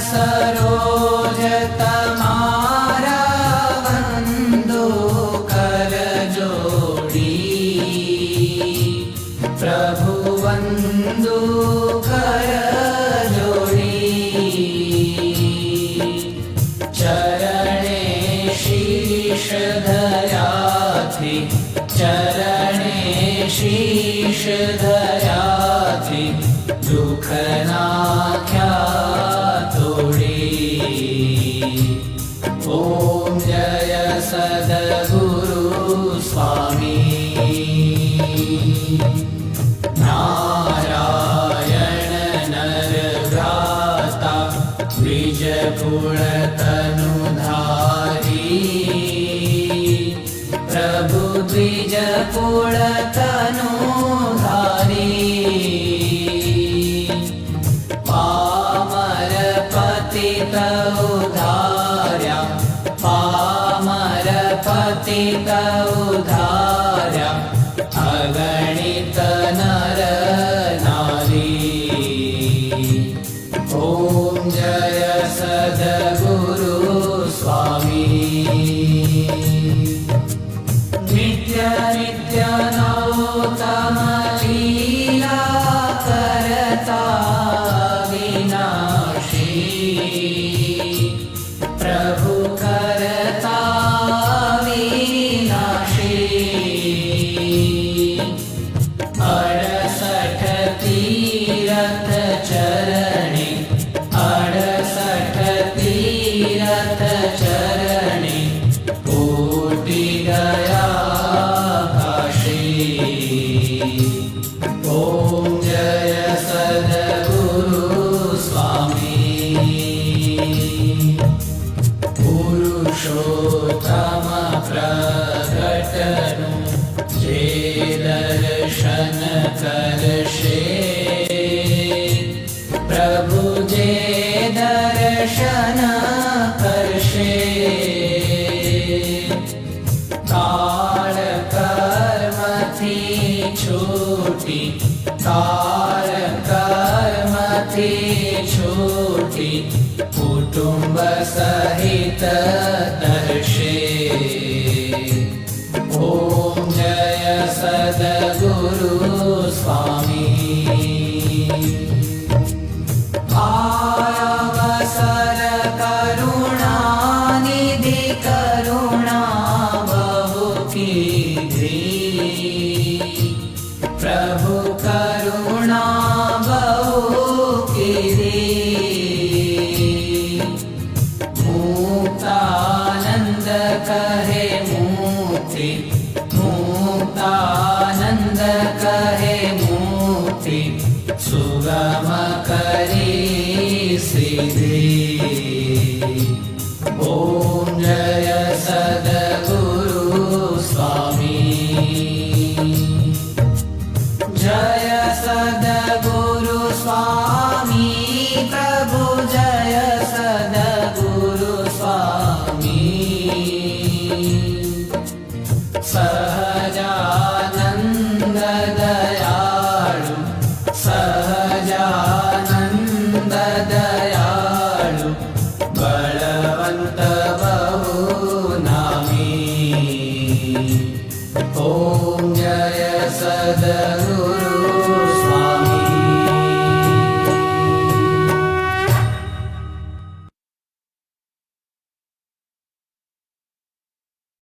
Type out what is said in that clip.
सरोज तमारा वंदो कर जोड़ी, प्रभु वंदो कर जोड़ी। चरणे शीश धरा थी, चरणे शीश धरा थी, दुख नाख्या तोड़ी। ओम जय सद्गुरु स्वामी। नारायण नर भ्राता द्विज कुल तनुधारी, प्रभु द्विज कुल तनुधारी। पामर पतित उद्धार्या, पामर पतित उद्धार्या, अगणित नर नारी। ओम जय सद्गुरु स्वामी। नित्य नित्य नौतम लीला करता विनाशी, प्रभु करता विनाशी। 68 तीरथ चरणे, 68 तीरथ चरणे, कोटि गया काशी। ओम जय सद्गुरु स्वामी। पुरुषोत्तम प्रगटनु जे दर्शन करशे, प्रभु जे दर्शन करशे। काल कर्म थी छूटी, काल कर्म थी छूटी, कुटुंब सहित दर्शे। ओम जय सद्गुरु स्वामी। अवसर करुणा निधि करुणा बहु कीधी, प्रभु करुणा बहु कीधी। मुक्तानंद कहे मुक्ति, मुक्तानंद कहे मुक्ति, सुगम करी सिद्धि। ओम जय सद्गुरु स्वामी। जय सद्गुरु स्वामी, प्रभु जय सद्गुरु स्वामी। सहजानंद दयाळु, सहजानंद दयाळु,